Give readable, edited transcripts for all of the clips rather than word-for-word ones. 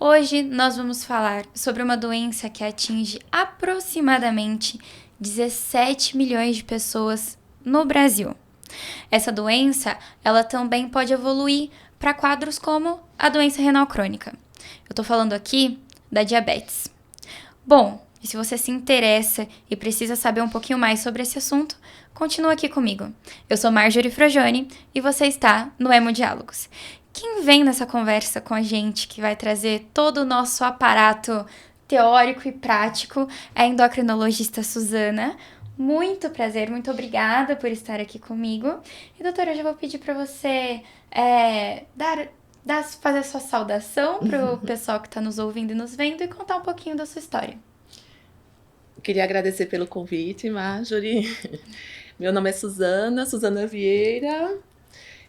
Hoje nós vamos falar sobre uma doença que atinge aproximadamente 17 milhões de pessoas no Brasil. Essa doença, ela também pode evoluir para quadros como a doença renal crônica. Eu tô falando aqui da diabetes. Bom, e se você se interessa e precisa saber um pouquinho mais sobre esse assunto, continua aqui comigo. Eu sou Marjorie Frojoni e você está no Hemodiálogos. Quem vem nessa conversa com a gente, que vai trazer todo o nosso aparato teórico e prático, é a endocrinologista Suzana. Muito prazer, muito obrigada por estar aqui comigo. E doutora, eu já vou pedir para você fazer a sua saudação para o pessoal que está nos ouvindo e nos vendo e contar um pouquinho da sua história. Queria agradecer pelo convite, Marjorie. Meu nome é Suzana Vieira.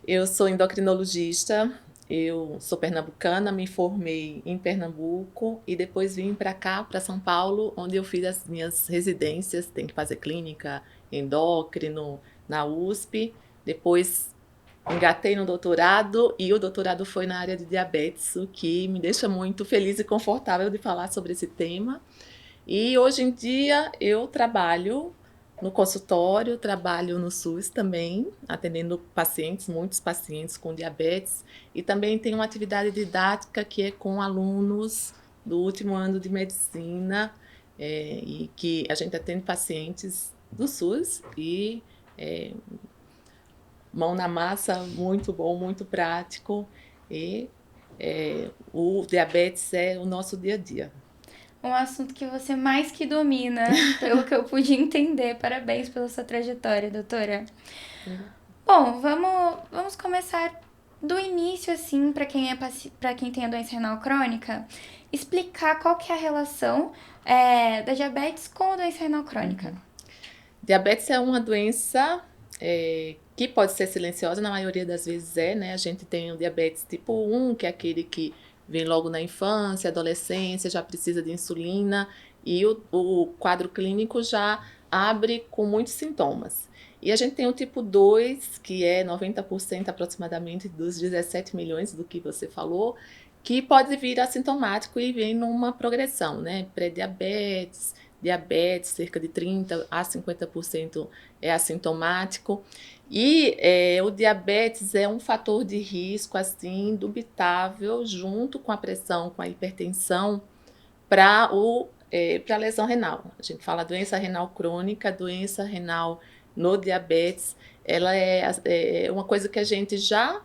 Eu sou endocrinologista. Eu sou pernambucana, me formei em Pernambuco e depois vim para cá, para São Paulo, onde eu fiz as minhas residências. Tem que fazer clínica, endócrino, na USP. Depois engatei no doutorado e o doutorado foi na área de diabetes, o que me deixa muito feliz e confortável de falar sobre esse tema. E hoje em dia eu trabalho no consultório, trabalho no SUS também, atendendo pacientes, muitos pacientes com diabetes, e também tenho uma atividade didática que é com alunos do último ano de medicina, e que a gente atende pacientes do SUS e é, mão na massa, muito bom, muito prático, e o diabetes é o nosso dia a dia. Um assunto que você mais que domina, pelo que eu pude entender. Parabéns pela sua trajetória, doutora. Bom, vamos começar do início, assim, para quem tem a doença renal crônica, explicar qual que é a relação da diabetes com a doença renal crônica. Diabetes é uma doença que pode ser silenciosa, na maioria das vezes né? A gente tem o diabetes tipo 1, que é aquele que vem logo na infância, adolescência, já precisa de insulina, e o quadro clínico já abre com muitos sintomas. E a gente tem o tipo 2, que é 90% aproximadamente dos 17 milhões do que você falou, que pode vir assintomático e vem numa progressão, né? Pré-diabetes, diabetes, cerca de 30% a 50% é assintomático. E o diabetes é um fator de risco, assim, indubitável, junto com a pressão, com a hipertensão, para a lesão renal. A gente fala doença renal crônica, doença renal no diabetes, ela é uma coisa que a gente já,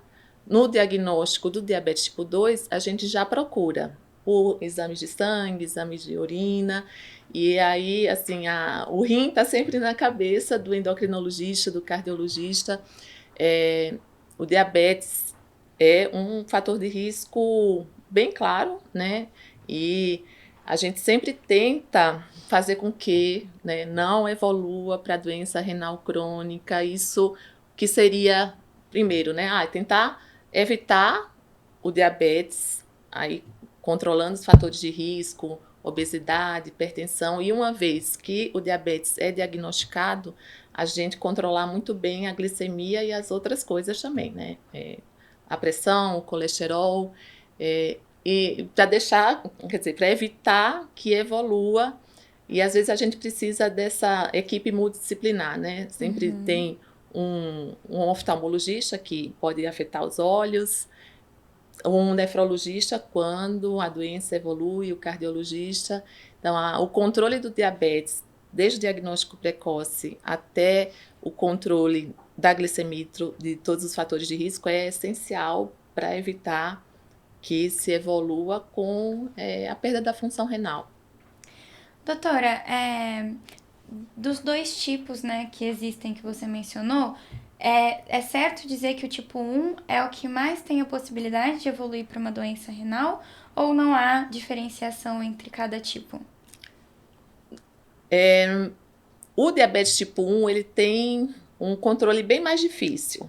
no diagnóstico do diabetes tipo 2, a gente já procura por exames de sangue, exames de urina, e aí, assim, o rim está sempre na cabeça do endocrinologista, do cardiologista. O diabetes é um fator de risco bem claro, né? E a gente sempre tenta fazer com que, né, não evolua para doença renal crônica. Isso que seria, primeiro, né, tentar evitar o diabetes, aí controlando os fatores de risco, obesidade, hipertensão, e uma vez que o diabetes é diagnosticado, a gente controlar muito bem a glicemia e as outras coisas também, né? A pressão, o colesterol, e para deixar, quer dizer, para evitar que evolua. E às vezes a gente precisa dessa equipe multidisciplinar, né? Sempre tem um oftalmologista que pode afetar os olhos, um nefrologista quando a doença evolui, o cardiologista. Então, o controle do diabetes, desde o diagnóstico precoce até o controle da glicemia de todos os fatores de risco, é essencial para evitar que se evolua com a perda da função renal. Doutora, dos dois tipos, né, que existem que você mencionou, é certo dizer que o tipo 1 é o que mais tem a possibilidade de evoluir para uma doença renal ou não há diferenciação entre cada tipo? O diabetes tipo 1 ele tem um controle bem mais difícil.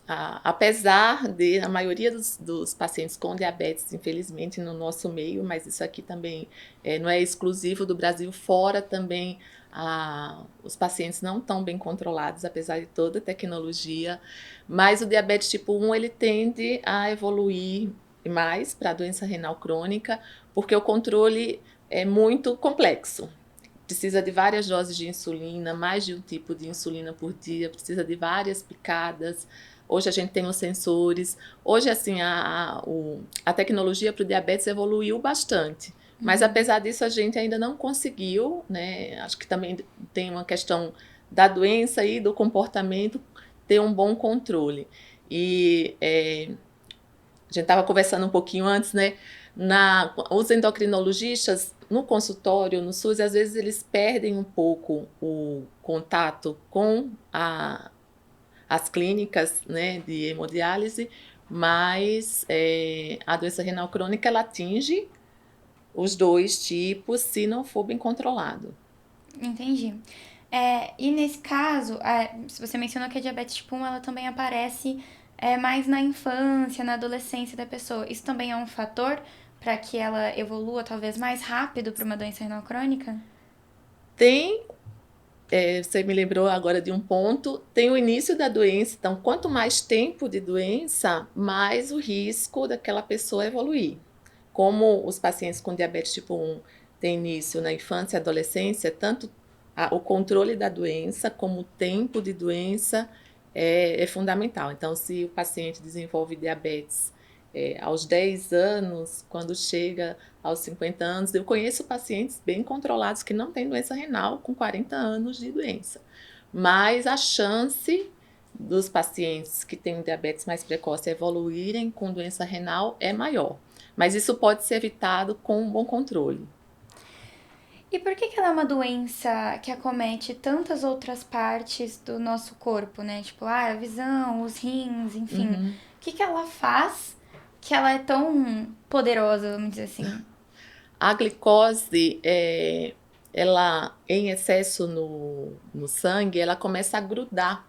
Apesar de a maioria dos pacientes com diabetes, infelizmente, no nosso meio, mas isso aqui também não é exclusivo do Brasil, fora também os pacientes não estão bem controlados, apesar de toda a tecnologia, mas o diabetes tipo 1 ele tende a evoluir mais para a doença renal crônica, porque o controle é muito complexo. Precisa de várias doses de insulina, mais de um tipo de insulina por dia, precisa de várias picadas. Hoje a gente tem os sensores. Hoje, assim, a tecnologia para o diabetes evoluiu bastante. Mas, apesar disso, a gente ainda não conseguiu, né? Acho que também tem uma questão da doença e do comportamento, ter um bom controle. E a gente estava conversando um pouquinho antes, né? Os endocrinologistas, no consultório, no SUS, às vezes eles perdem um pouco o contato com as clínicas, né, de hemodiálise, mas a doença renal crônica ela atinge os dois tipos se não for bem controlado. Entendi. E nesse caso, se você mencionou que a diabetes tipo 1, ela também aparece mais na infância, na adolescência da pessoa. Isso também é um fator para que ela evolua talvez mais rápido para uma doença renal crônica? Tem, você me lembrou agora de um ponto, tem o início da doença, então quanto mais tempo de doença, mais o risco daquela pessoa evoluir. Como os pacientes com diabetes tipo 1 têm início na infância e adolescência, tanto o controle da doença como o tempo de doença é fundamental. Então, se o paciente desenvolve diabetes aos 10 anos, quando chega aos 50 anos, eu conheço pacientes bem controlados que não têm doença renal com 40 anos de doença. Mas a chance dos pacientes que têm diabetes mais precoce evoluírem com doença renal é maior. Mas isso pode ser evitado com um bom controle. E por que ela é uma doença que acomete tantas outras partes do nosso corpo, né? Tipo, a visão, os rins, enfim. Uhum. O que ela faz que ela é tão poderosa, vamos dizer assim? A glicose, ela em excesso no sangue, ela começa a grudar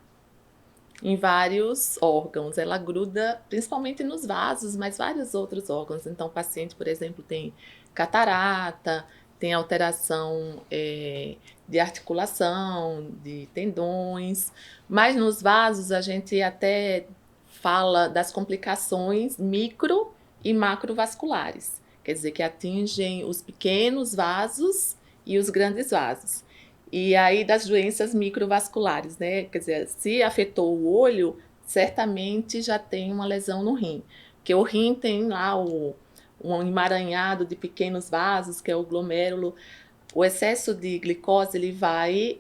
em vários órgãos. Ela gruda principalmente nos vasos, mas vários outros órgãos. Então, o paciente, por exemplo, tem catarata, tem alteração de articulação, de tendões, mas nos vasos a gente até fala das complicações micro e macrovasculares, quer dizer, que atingem os pequenos vasos e os grandes vasos. E aí das doenças microvasculares, né? Quer dizer, se afetou o olho, certamente já tem uma lesão no rim. Porque o rim tem lá um emaranhado de pequenos vasos, que é o glomérulo. O excesso de glicose ele vai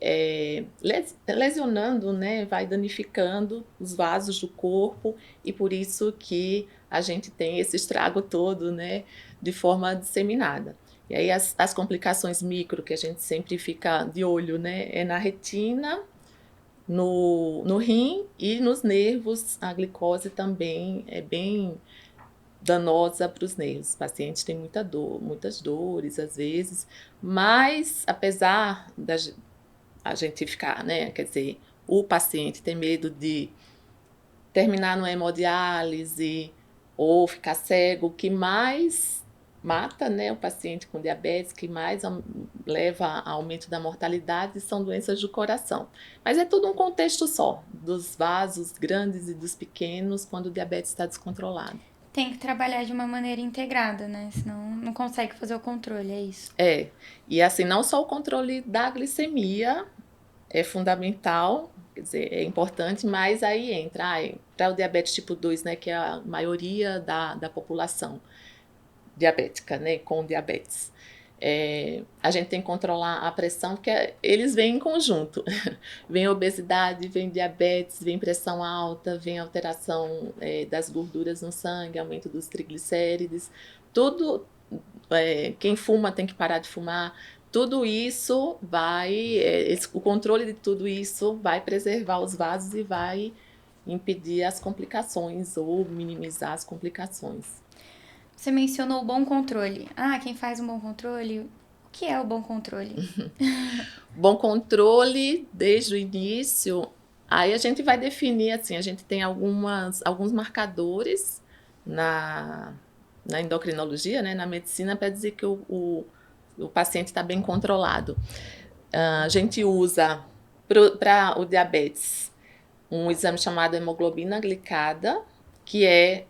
lesionando, né? Vai danificando os vasos do corpo e por isso que a gente tem esse estrago todo, né? De forma disseminada. E aí as complicações micro que a gente sempre fica de olho, né? É na retina, no rim e nos nervos. A glicose também é bem danosa para os nervos. Os pacientes têm muita dor, muitas dores às vezes, mas apesar da a gente ficar, né? Quer dizer, o paciente ter medo de terminar numa hemodiálise ou ficar cego, o que mais mata, né, o paciente com diabetes, que mais leva a aumento da mortalidade são doenças do coração. Mas é tudo um contexto só, dos vasos grandes e dos pequenos, quando o diabetes está descontrolado. Tem que trabalhar de uma maneira integrada, né? Senão não consegue fazer o controle, é isso. E assim, não só o controle da glicemia é fundamental, quer dizer, é importante, mas aí entra para o diabetes tipo 2, né, que é a maioria da população diabética, né, com diabetes. A gente tem que controlar a pressão, porque eles vêm em conjunto. Vem obesidade, vem diabetes, vem pressão alta, vem alteração das gorduras no sangue, aumento dos triglicérides. Tudo, quem fuma tem que parar de fumar. Tudo isso o controle de tudo isso vai preservar os vasos e vai impedir as complicações ou minimizar as complicações. Você mencionou o bom controle. Quem faz um bom controle? O que é o bom controle? Bom controle desde o início, aí a gente vai definir assim, a gente tem alguns marcadores na endocrinologia, né, na medicina, para dizer que o paciente está bem controlado. A gente usa para o diabetes um exame chamado hemoglobina glicada, que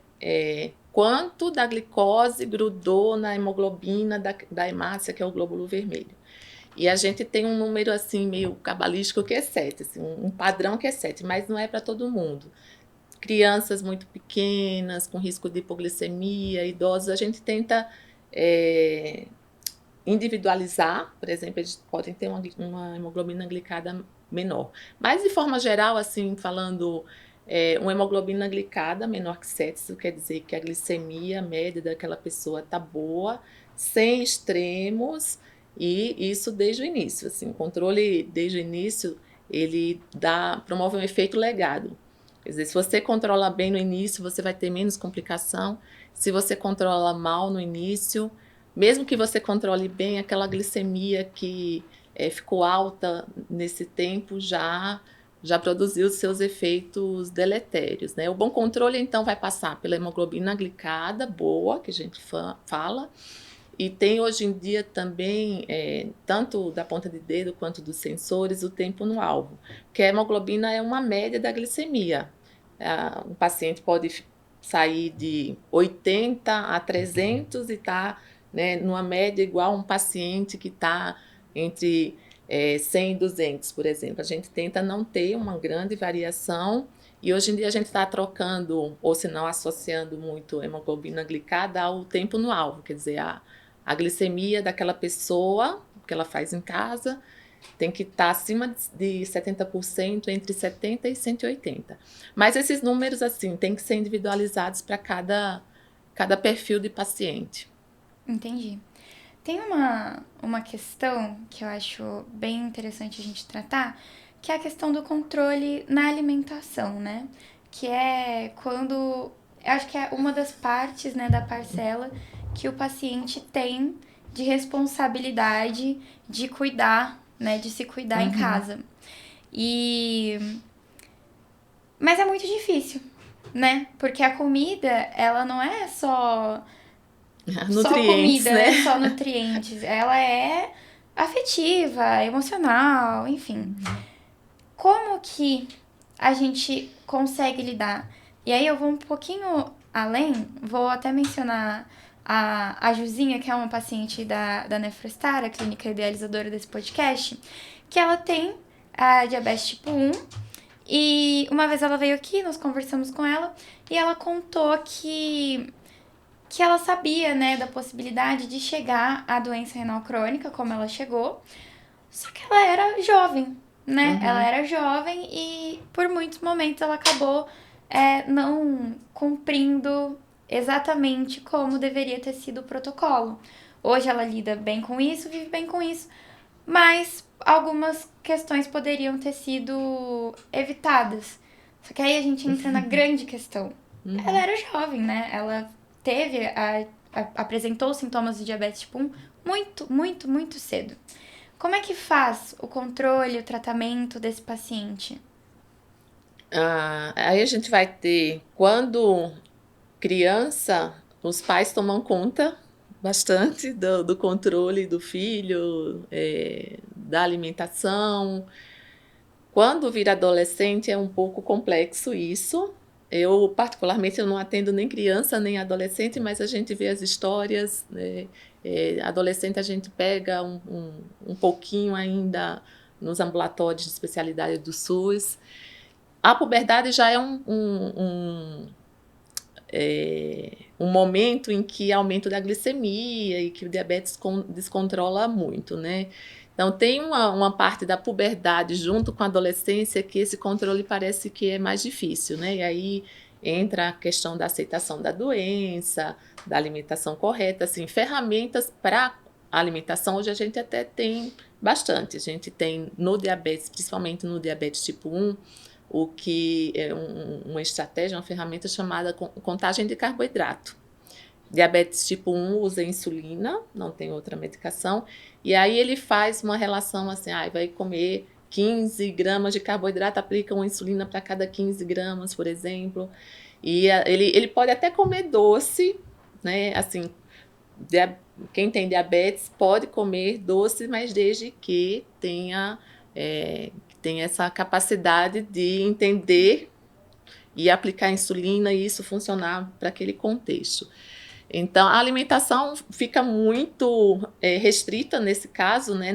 quanto da glicose grudou na hemoglobina da hemácia, que é o glóbulo vermelho. E a gente tem um número assim meio cabalístico que é 7, assim, um padrão que é 7, mas não é para todo mundo. Crianças muito pequenas, com risco de hipoglicemia, idosos, a gente tenta individualizar, por exemplo, eles podem ter uma hemoglobina glicada menor. Mas, de forma geral, assim, falando, uma hemoglobina glicada menor que 7, isso quer dizer que a glicemia média daquela pessoa está boa, sem extremos, e isso desde o início. Assim, o controle desde o início, ele promove um efeito legado. Quer dizer, se você controla bem no início, você vai ter menos complicação. Se você controla mal no início, mesmo que você controle bem, aquela glicemia que ficou alta nesse tempo já produziu seus efeitos deletérios, né? O bom controle, então, vai passar pela hemoglobina glicada boa, que a gente fala, e tem hoje em dia também, tanto da ponta de dedo quanto dos sensores, o tempo no alvo, porque a hemoglobina é uma média da glicemia. Um paciente pode sair de 80 a 300 e está, né, numa média igual a um paciente que está entre 100 e 200, por exemplo. A gente tenta não ter uma grande variação e hoje em dia a gente está trocando, ou se não associando muito hemoglobina glicada ao tempo no alvo, quer dizer, a glicemia daquela pessoa, que ela faz em casa, tem que estar acima de 70%, entre 70 e 180. Mas esses números, assim, tem que ser individualizados para cada perfil de paciente. Entendi. Tem uma questão que eu acho bem interessante a gente tratar, que é a questão do controle na alimentação, né? Que é quando... Eu acho que é uma das partes, né, da parcela que o paciente tem de responsabilidade de cuidar, né, de se cuidar em casa. Mas é muito difícil, né? Porque a comida, ela não é só Nutrientes, comida, né? Só nutrientes. Ela é afetiva, emocional, enfim. Como que a gente consegue lidar? E aí eu vou um pouquinho além, vou até mencionar a Juzinha, que é uma paciente da Nefrostar, a clínica idealizadora desse podcast, que ela tem a diabetes tipo 1, e uma vez ela veio aqui, nós conversamos com ela, e ela contou que ela sabia, né, da possibilidade de chegar à doença renal crônica, como ela chegou, só que ela era jovem, né? Ela era jovem e por muitos momentos ela acabou não cumprindo exatamente como deveria ter sido o protocolo. Hoje ela lida bem com isso, vive bem com isso, mas algumas questões poderiam ter sido evitadas. Só que aí a gente entra na grande questão. Ela era jovem, né? Ela teve, apresentou sintomas de diabetes tipo 1 muito, muito, muito cedo. Como é que faz o controle, o tratamento desse paciente? Aí a gente vai ter, quando criança, os pais tomam conta bastante do controle do filho, da alimentação. Quando vira adolescente é um pouco complexo isso. Eu, particularmente, eu não atendo nem criança nem adolescente, mas a gente vê as histórias, né? Adolescente a gente pega um pouquinho ainda nos ambulatórios de especialidade do SUS. A puberdade já é um momento em que aumento da glicemia e que o diabetes descontrola muito, né? Então, tem uma parte da puberdade junto com a adolescência que esse controle parece que é mais difícil, né? E aí entra a questão da aceitação da doença, da alimentação correta, assim, ferramentas para a alimentação hoje a gente até tem bastante. A gente tem no diabetes, principalmente no diabetes tipo 1, o que é uma estratégia, uma ferramenta chamada contagem de carboidrato. Diabetes tipo 1 usa insulina, não tem outra medicação, e aí ele faz uma relação assim, vai comer 15 gramas de carboidrato, aplica uma insulina para cada 15 gramas, por exemplo, e ele pode até comer doce, né, assim, quem tem diabetes pode comer doce, mas desde que tenha essa capacidade de entender e aplicar insulina e isso funcionar para aquele contexto. Então, a alimentação fica muito restrita nesse caso, né?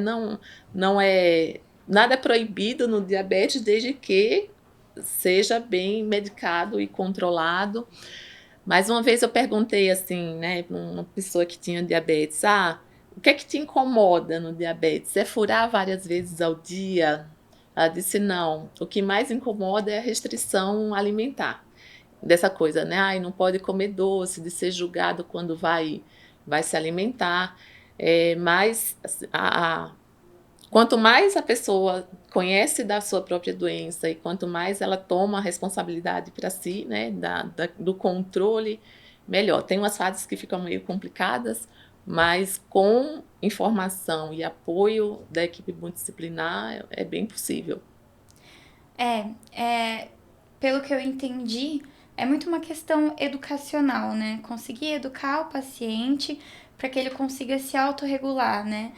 Não é nada é proibido no diabetes, desde que seja bem medicado e controlado. Mas uma vez eu perguntei assim, né, para uma pessoa que tinha diabetes, o que é que te incomoda no diabetes? É furar várias vezes ao dia? Ela disse, não, o que mais incomoda é a restrição alimentar. Dessa coisa, né? Ai, não pode comer doce, de ser julgado quando vai se alimentar. Mas quanto mais a pessoa conhece da sua própria doença e quanto mais ela toma a responsabilidade para si, né, do controle, melhor. Tem umas fases que ficam meio complicadas, mas com informação e apoio da equipe multidisciplinar é bem possível. Pelo que eu entendi, é muito uma questão educacional, né? Conseguir educar o paciente para que ele consiga se autorregular, né?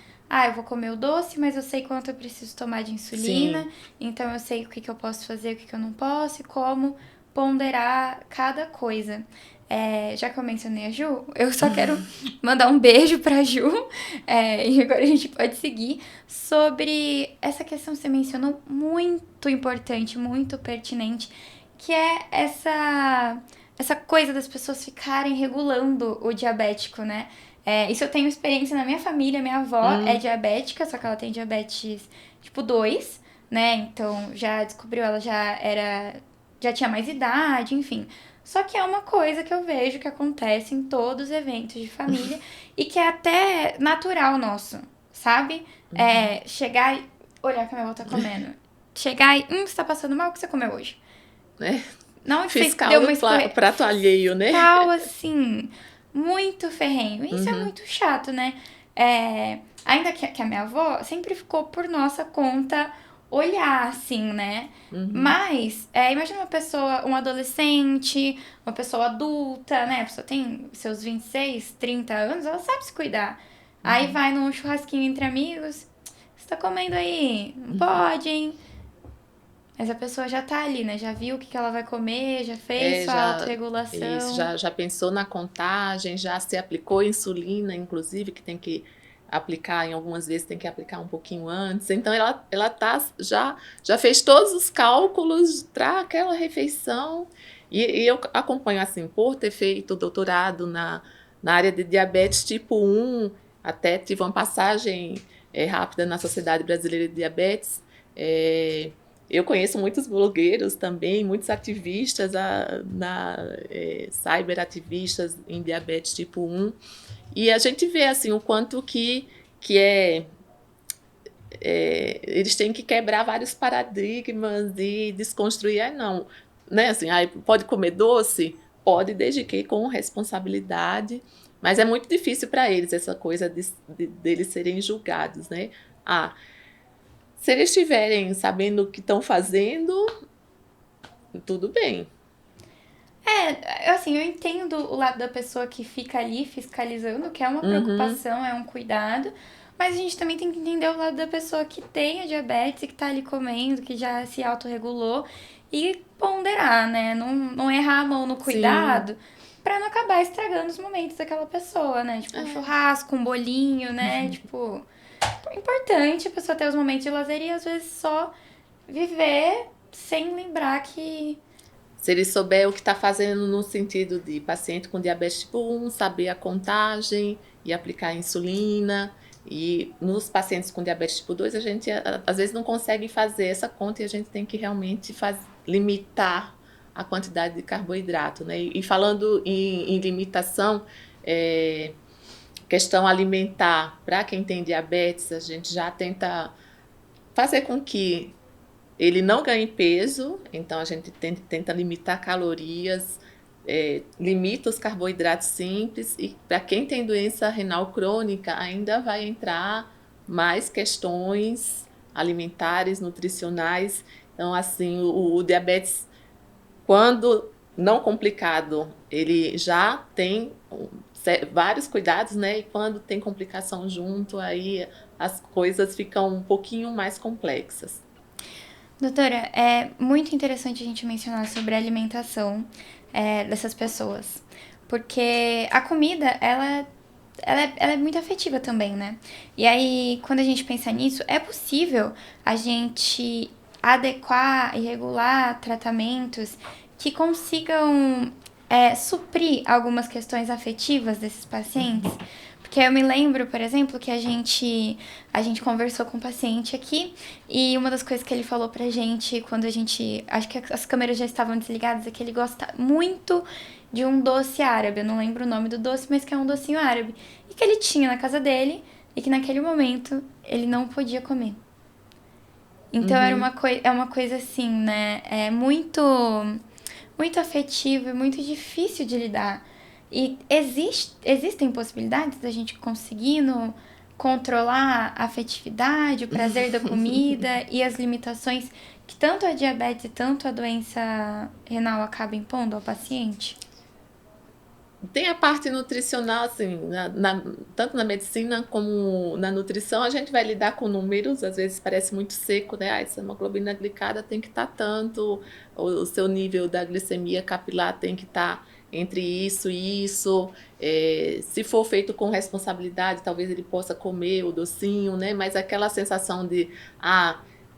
Eu vou comer o doce, mas eu sei quanto eu preciso tomar de insulina, Sim. então eu sei o que eu posso fazer, o que eu não posso e como ponderar cada coisa. Já que eu mencionei a Ju, eu só quero mandar um beijo pra Ju, e agora a gente pode seguir sobre essa questão que você mencionou, muito importante, muito pertinente, que é essa coisa das pessoas ficarem regulando o diabético, né? Isso eu tenho experiência na minha família, minha avó é diabética, só que ela tem diabetes tipo 2, né? Então já descobriu, ela já tinha mais idade, enfim. Só que é uma coisa que eu vejo que acontece em todos os eventos de família e que é até natural nosso, sabe? Chegar e olhar o que a minha avó tá comendo. Chegar e, você tá passando mal, o que você comeu hoje? Não Fiscal deu do uma prato alheio, né? fiscal, assim, muito ferrenho. Isso é Uhum. muito chato, né? Ainda que a minha avó sempre ficou por nossa conta olhar, assim, né? Mas, imagina uma pessoa, um adolescente, uma pessoa adulta, né? A pessoa tem seus 26, 30 anos, ela sabe se cuidar. Aí vai num churrasquinho entre amigos, você tá comendo aí? Não pode, hein? Mas a pessoa já tá ali, né? Já viu o que ela vai comer, já fez sua Isso, autorregulação. já pensou na contagem, já se aplicou insulina, inclusive, que tem que aplicar, em algumas vezes tem que aplicar um pouquinho antes. Então, ela já fez todos os cálculos para aquela refeição. E eu acompanho, assim, por ter feito doutorado na área de diabetes tipo 1, até tive uma passagem rápida na Sociedade Brasileira de Diabetes. Eu conheço muitos blogueiros também, muitos ativistas, cyberativistas em diabetes tipo 1. E a gente vê assim, o quanto que eles têm que quebrar vários paradigmas e desconstruir. Não, né? Assim, pode comer doce? Pode, desde que com responsabilidade. Mas é muito difícil para eles essa coisa deles serem julgados, né? Se eles estiverem sabendo o que estão fazendo, tudo bem. Assim, eu entendo o lado da pessoa que fica ali fiscalizando, que é uma preocupação, é um cuidado. Mas a gente também tem que entender o lado da pessoa que tem a diabetes, que tá ali comendo, que já se autorregulou. E ponderar, né? Não errar a mão no Sim. cuidado pra não acabar estragando os momentos daquela pessoa, né? Tipo, um churrasco, um bolinho, né? Tipo, é importante a pessoa ter os momentos de lazer e às vezes só viver sem lembrar que Se ele souber o que está fazendo no sentido de paciente com diabetes tipo 1, saber a contagem e aplicar a insulina. E nos pacientes com diabetes tipo 2, a gente às vezes não consegue fazer essa conta e a gente tem que realmente limitar a quantidade de carboidrato, né? E falando em limitação, questão alimentar, para quem tem diabetes, a gente já tenta fazer com que ele não ganha peso, então a gente tenta limitar calorias, limita os carboidratos simples, e para quem tem doença renal crônica ainda vai entrar mais questões alimentares, nutricionais. Então, assim, o diabetes, quando não complicado, ele já tem vários cuidados, né? E quando tem complicação junto, aí as coisas ficam um pouquinho mais complexas. Doutora, é muito interessante a gente mencionar sobre a alimentação dessas pessoas. Porque a comida, ela é muito afetiva também, né? E aí, quando a gente pensa nisso, é possível a gente adequar e regular tratamentos que consigam suprir algumas questões afetivas desses pacientes. Porque eu me lembro, por exemplo, que a gente conversou com um paciente aqui e uma das coisas que ele falou pra gente quando a gente. Acho que as câmeras já estavam desligadas é que ele gosta muito de um doce árabe. Eu não lembro o nome do doce, mas que é um docinho árabe. E que ele tinha na casa dele e que naquele momento ele não podia comer. Então Uhum. é uma coisa assim, né? É muito afetivo e muito difícil de lidar. E existem possibilidades da gente conseguindo controlar a afetividade, o prazer da comida e as limitações que tanto a diabetes e tanto a doença renal acaba impondo ao paciente? Tem a parte nutricional, assim, tanto na medicina como na nutrição, a gente vai lidar com números, às vezes parece muito seco, né? Ah, essa hemoglobina glicada tem que estar tanto, o seu nível da glicemia capilar tem que estar entre isso e isso. Se for feito com responsabilidade, talvez ele possa comer o docinho, né? Mas aquela sensação de,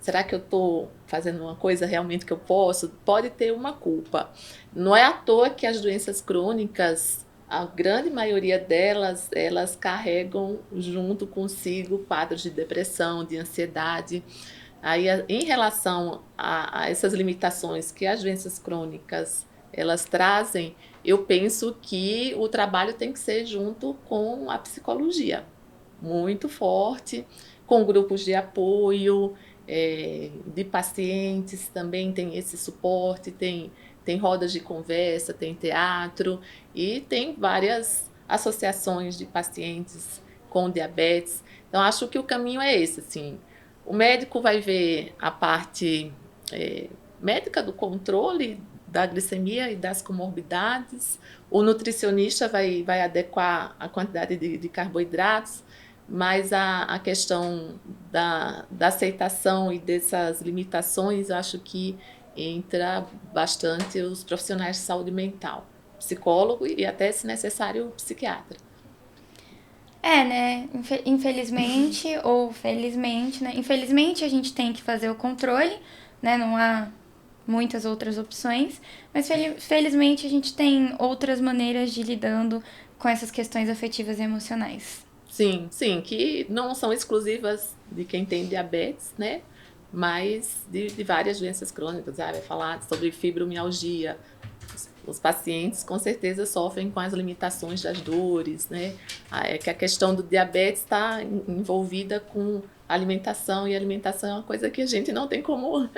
será que eu estou fazendo uma coisa realmente que eu posso? Pode ter uma culpa. Não é à toa que as doenças crônicas, a grande maioria delas, elas carregam junto consigo quadros de depressão, de ansiedade. Aí, em relação a essas limitações que as doenças crônicas elas trazem, eu penso que o trabalho tem que ser junto com a psicologia, muito forte, com grupos de apoio, de pacientes também tem esse suporte, tem rodas de conversa, tem teatro e tem várias associações de pacientes com diabetes. Então, acho que o caminho é esse, assim. O médico vai ver a parte médica do controle da glicemia e das comorbidades, o nutricionista vai adequar a quantidade de carboidratos, mas a questão da aceitação e dessas limitações, eu acho que entra bastante os profissionais de saúde mental, psicólogo e até, se necessário, psiquiatra. Né? Infelizmente ou felizmente, né? Infelizmente a gente tem que fazer o controle, né? Não há muitas outras opções, mas felizmente a gente tem outras maneiras de lidando com essas questões afetivas e emocionais. Sim, sim, que não são exclusivas de quem tem diabetes, né? Mas de várias doenças crônicas. Vai falar sobre fibromialgia. Os pacientes com certeza sofrem com as limitações das dores, né? É que a questão do diabetes está envolvida com alimentação, e alimentação é uma coisa que a gente não tem como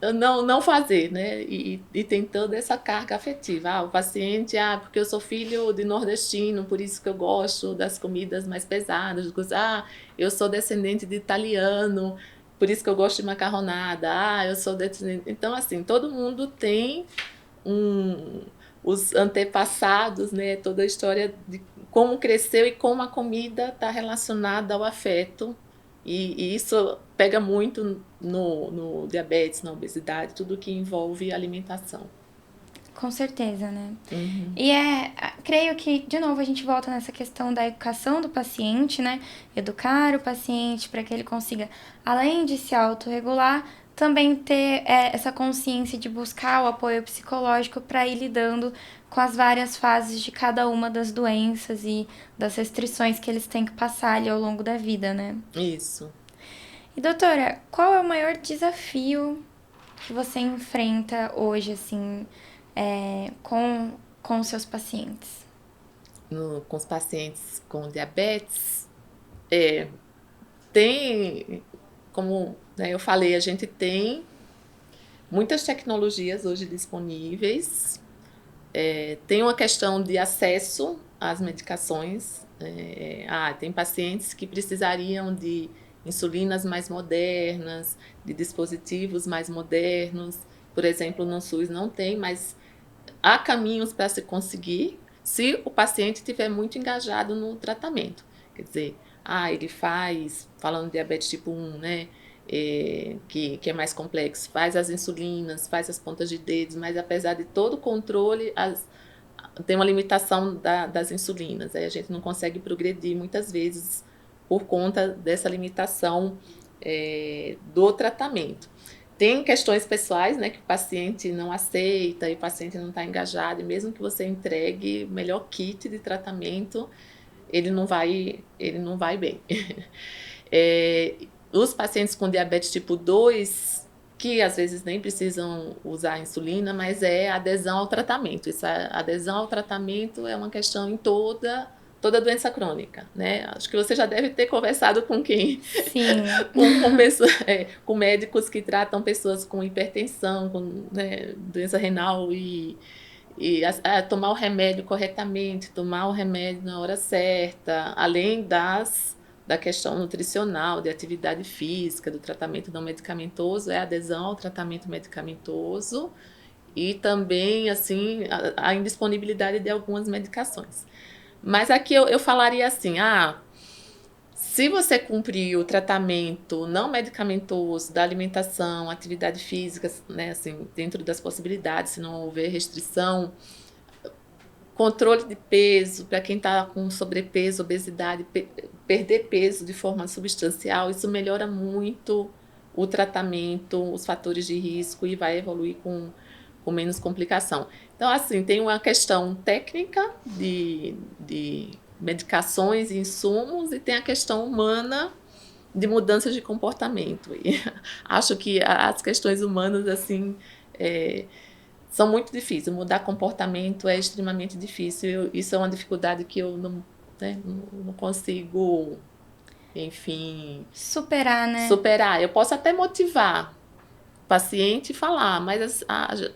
não fazer, né? E tem toda essa carga afetiva. O paciente, porque eu sou filho de nordestino, por isso que eu gosto das comidas mais pesadas. Eu sou descendente de italiano, por isso que eu gosto de macarronada. Eu sou descendente... Então, assim, todo mundo tem os antepassados, né? Toda a história de como cresceu e como a comida está relacionada ao afeto. E isso pega muito no diabetes, na obesidade, tudo que envolve alimentação. Com certeza, né? Uhum. E creio que, de novo, a gente volta nessa questão da educação do paciente, né? Educar o paciente para que ele consiga, além de se autorregular, também ter essa consciência de buscar o apoio psicológico para ir lidando com as várias fases de cada uma das doenças e das restrições que eles têm que passar ali ao longo da vida, né? Isso. E doutora, qual é o maior desafio que você enfrenta hoje, assim, com os seus pacientes? Com os pacientes com diabetes, tem, como, né, eu falei, a gente tem muitas tecnologias hoje disponíveis. Tem uma questão de acesso às medicações. Tem pacientes que precisariam de insulinas mais modernas, de dispositivos mais modernos. Por exemplo, no SUS não tem, mas há caminhos para se conseguir se o paciente estiver muito engajado no tratamento. Quer dizer, ele faz, falando de diabetes tipo 1, né? que é mais complexo, faz as insulinas, faz as pontas de dedos, mas apesar de todo o controle, tem uma limitação das insulinas. Aí a gente não consegue progredir muitas vezes por conta dessa limitação do tratamento. Tem questões pessoais, né, que o paciente não aceita e o paciente não está engajado, e mesmo que você entregue o melhor kit de tratamento, ele não vai bem. Os pacientes com diabetes tipo 2, que às vezes nem precisam usar insulina, mas é adesão ao tratamento. Essa adesão ao tratamento é uma questão em toda doença crônica, né? Acho que você já deve ter conversado com quem? Sim. com médicos que tratam pessoas com hipertensão, com, né, doença renal e tomar o remédio corretamente, tomar o remédio na hora certa, além da questão nutricional, de atividade física, do tratamento não medicamentoso, é a adesão ao tratamento medicamentoso e também, assim, a indisponibilidade de algumas medicações. Mas aqui eu falaria assim, se você cumprir o tratamento não medicamentoso da alimentação, atividade física, né, assim, dentro das possibilidades, se não houver restrição, controle de peso, para quem está com sobrepeso, obesidade, perder peso de forma substancial, isso melhora muito o tratamento, os fatores de risco e vai evoluir com menos complicação. Então, assim, tem uma questão técnica de medicações e insumos e tem a questão humana de mudança de comportamento. E acho que as questões humanas, assim, são muito difíceis. Mudar comportamento é extremamente difícil. Isso é uma dificuldade que eu não consigo, enfim... Superar, né? Superar. Eu posso até motivar o paciente e falar, mas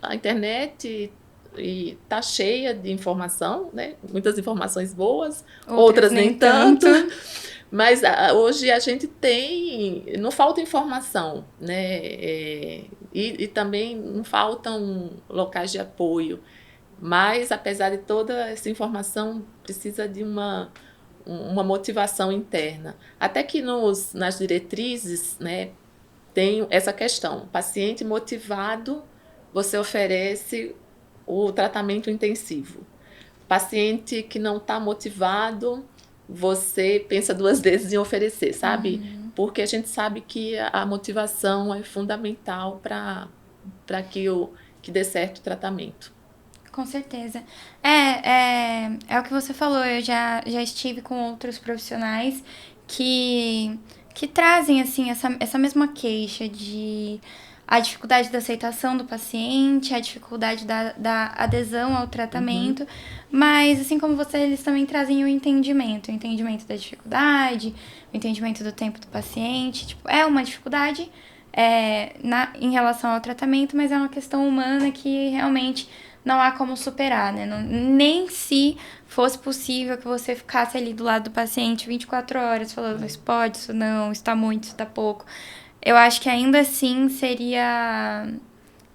a internet está cheia de informação, né? Muitas informações boas, outras nem tanto. Mas hoje a gente não falta informação, né? E também não faltam locais de apoio. Mas, apesar de toda essa informação, precisa de uma motivação interna. Até que nas diretrizes, né, tem essa questão. Paciente motivado, você oferece o tratamento intensivo. Paciente que não está motivado, você pensa 2 vezes em oferecer, sabe? Uhum. Porque a gente sabe que a motivação é fundamental para que dê certo o tratamento. Com certeza. É o que você falou, eu já estive com outros profissionais que trazem, assim, essa mesma queixa de a dificuldade da aceitação do paciente, a dificuldade da adesão ao tratamento, mas, assim como você, eles também trazem o entendimento da dificuldade, o entendimento do tempo do paciente. Tipo, é uma dificuldade em relação ao tratamento, mas é uma questão humana que realmente não há como superar, né? Nem se fosse possível que você ficasse ali do lado do paciente 24 horas falando isso pode, isso não, isso tá muito, isso tá pouco. Eu acho que ainda assim seria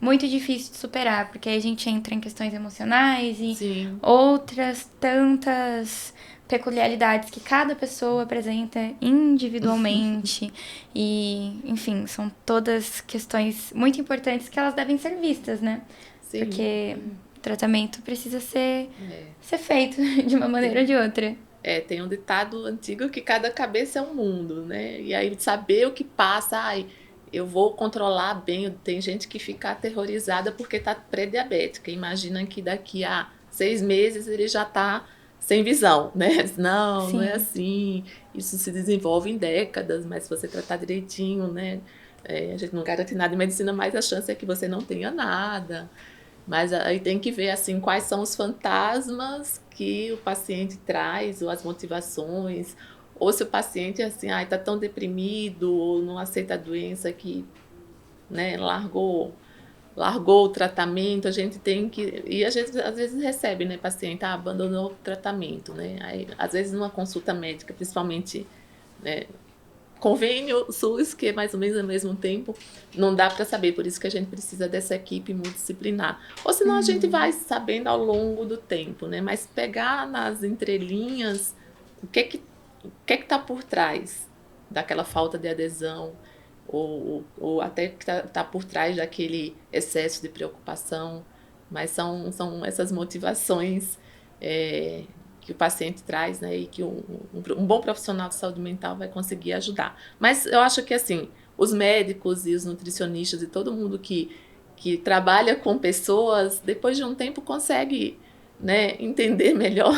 muito difícil de superar, porque aí a gente entra em questões emocionais e Sim. outras tantas peculiaridades que cada pessoa apresenta individualmente. E, enfim, são todas questões muito importantes que elas devem ser vistas, né? Sim. Porque o tratamento precisa ser feito de uma maneira ou de outra. Tem um ditado antigo que cada cabeça é um mundo, né? E aí saber o que passa, eu vou controlar bem. Tem gente que fica aterrorizada porque está pré-diabética. Imagina que daqui a 6 meses ele já está sem visão, né? Não, não é assim. Isso se desenvolve em décadas, mas se você tratar direitinho, né? A gente não garante nada em medicina, mas a chance é que você não tenha nada. Mas aí tem que ver, assim, quais são os fantasmas que o paciente traz, ou as motivações, ou se o paciente, assim, está tão deprimido, ou não aceita a doença que, né, largou o tratamento. A gente tem que... E às vezes recebe, né, paciente, abandonou o tratamento, né? Aí, às vezes numa consulta médica, principalmente, né, convênio SUS, que é mais ou menos ao mesmo tempo, não dá para saber, por isso que a gente precisa dessa equipe multidisciplinar. Ou senão a gente vai sabendo ao longo do tempo, né? Mas pegar nas entrelinhas o que está por trás daquela falta de adesão, ou até que tá por trás daquele excesso de preocupação, mas são essas motivações que o paciente traz, né, e que um bom profissional de saúde mental vai conseguir ajudar. Mas eu acho que, assim, os médicos e os nutricionistas e todo mundo que trabalha com pessoas, depois de um tempo consegue, né, entender melhor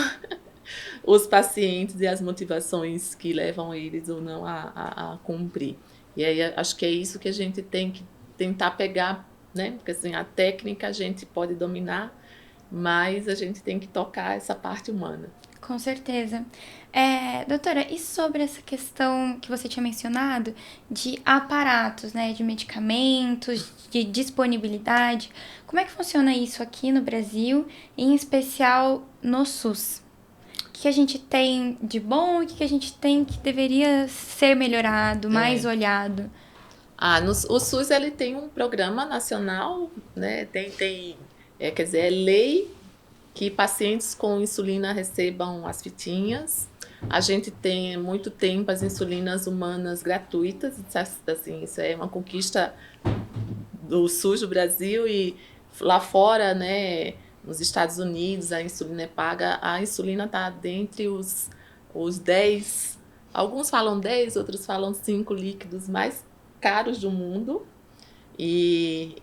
os pacientes e as motivações que levam eles ou não a cumprir. E aí acho que é isso que a gente tem que tentar pegar, né? Porque assim, a técnica a gente pode dominar, mas a gente tem que tocar essa parte humana. Com certeza. Doutora, e sobre essa questão que você tinha mencionado de aparatos, né, de medicamentos, de disponibilidade, como é que funciona isso aqui no Brasil, em especial no SUS? O que a gente tem de bom e o que a gente tem que deveria ser melhorado, mais olhado? O SUS ele tem um programa nacional, né? Quer dizer, é lei que pacientes com insulina recebam as fitinhas. A gente tem há muito tempo as insulinas humanas gratuitas, assim, isso é uma conquista do SUS do Brasil e lá fora, né, nos Estados Unidos, a insulina é paga. A insulina está dentre os 10, alguns falam 10, outros falam 5 líquidos mais caros do mundo. E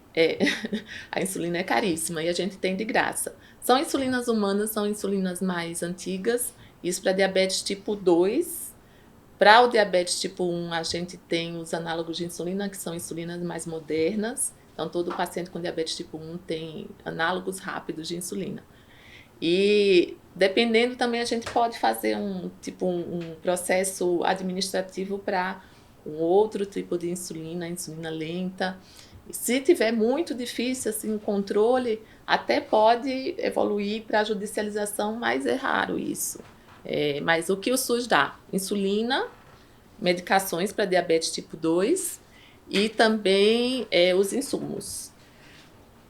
a insulina é caríssima e a gente tem de graça. São insulinas humanas, são insulinas mais antigas, isso para diabetes tipo 2. Para o diabetes tipo 1, a gente tem os análogos de insulina, que são insulinas mais modernas. Então, todo paciente com diabetes tipo 1 tem análogos rápidos de insulina. E, dependendo também, a gente pode fazer um processo administrativo para um outro tipo de insulina, insulina lenta. Se tiver muito difícil assim, o controle, até pode evoluir para a judicialização, mas é raro isso. Mas o que o SUS dá? Insulina, medicações para diabetes tipo 2 e também os insumos.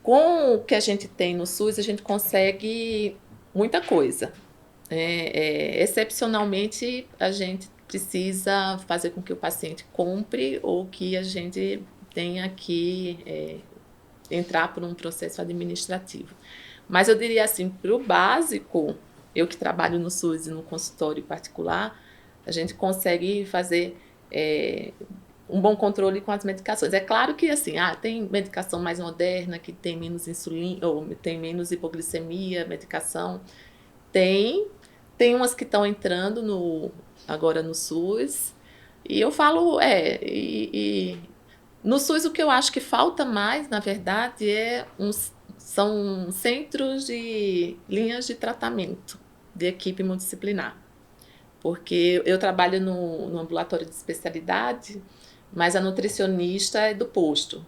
Com o que a gente tem no SUS, a gente consegue muita coisa. Excepcionalmente, a gente precisa fazer com que o paciente compre ou que a gente tenha que entrar por um processo administrativo. Mas eu diria assim, para o básico, eu que trabalho no SUS e no consultório particular, a gente consegue fazer um bom controle com as medicações. É claro que assim, tem medicação mais moderna, que tem menos insulina, ou tem menos hipoglicemia, medicação. Tem umas que estão entrando agora no SUS. E eu falo, no SUS o que eu acho que falta mais, na verdade, são centros de linhas de tratamento de equipe multidisciplinar. Porque eu trabalho no ambulatório de especialidade, mas a nutricionista é do posto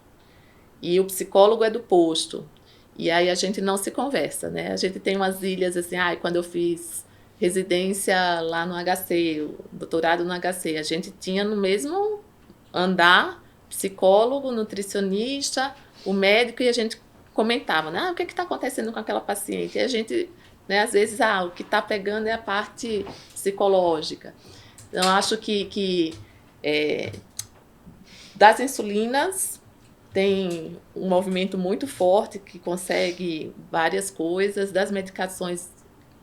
e o psicólogo é do posto. E aí a gente não se conversa, né? A gente tem umas ilhas assim, quando eu fiz residência lá no HC, o doutorado no HC, a gente tinha no mesmo andar psicólogo, nutricionista, o médico, e a gente comentava, né? O que está acontecendo com aquela paciente? E a gente, né, às vezes, o que está pegando é a parte psicológica. Então, acho que das insulinas tem um movimento muito forte que consegue várias coisas. Das medicações,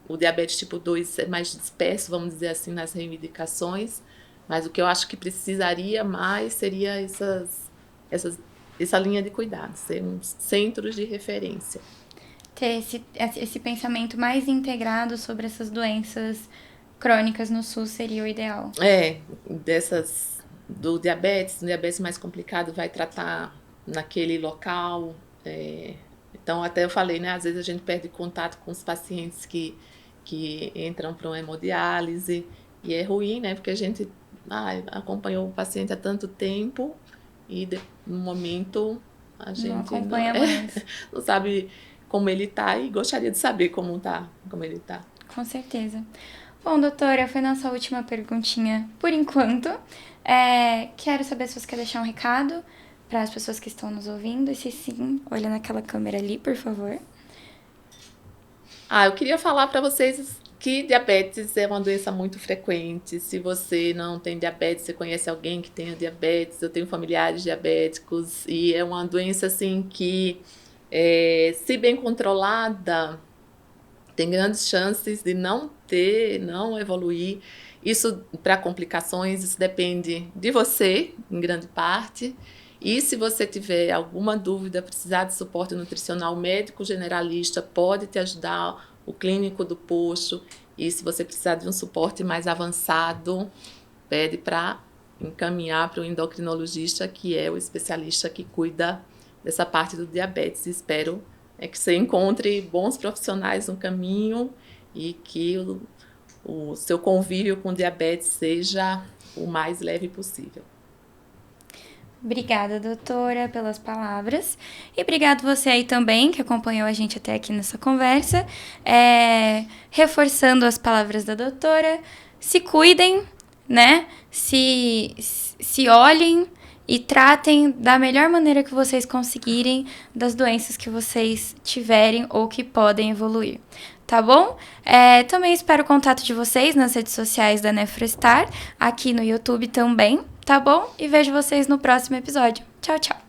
o diabetes tipo 2 é mais disperso, vamos dizer assim, nas reivindicações. Mas o que eu acho que precisaria mais seria essa linha de cuidados, ser uns centros de referência. Ter esse pensamento mais integrado sobre essas doenças crônicas no SUS seria o ideal. Do diabetes mais complicado vai tratar naquele local. Então, até eu falei, né? Às vezes a gente perde contato com os pacientes que entram para uma hemodiálise e é ruim, né? Porque a gente acompanhou o paciente há tanto tempo e no momento a gente não acompanha mais. Não sabe como ele está e gostaria de saber como ele está. Com certeza. Bom, doutora, foi nossa última perguntinha por enquanto. Quero saber se você quer deixar um recado para as pessoas que estão nos ouvindo. E se sim, olha naquela câmera ali, por favor. Eu queria falar para vocês que diabetes é uma doença muito frequente. Se você não tem diabetes, você conhece alguém que tenha diabetes, eu tenho familiares diabéticos, e é uma doença assim que, se bem controlada, tem grandes chances de não evoluir. Isso para complicações, isso depende de você, em grande parte. E se você tiver alguma dúvida, precisar de suporte nutricional, o médico generalista pode te ajudar, o clínico do posto. E se você precisar de um suporte mais avançado, pede para encaminhar para o endocrinologista, que é o especialista que cuida dessa parte do diabetes. Espero que você encontre bons profissionais no caminho e que o seu convívio com diabetes seja o mais leve possível. Obrigada, doutora, pelas palavras. E obrigado você aí também, que acompanhou a gente até aqui nessa conversa. Reforçando as palavras da doutora, se cuidem, né? Se olhem e tratem da melhor maneira que vocês conseguirem das doenças que vocês tiverem ou que podem evoluir. Tá bom? Também espero o contato de vocês nas redes sociais da Nefrostar, aqui no YouTube também, tá bom? E vejo vocês no próximo episódio. Tchau, tchau!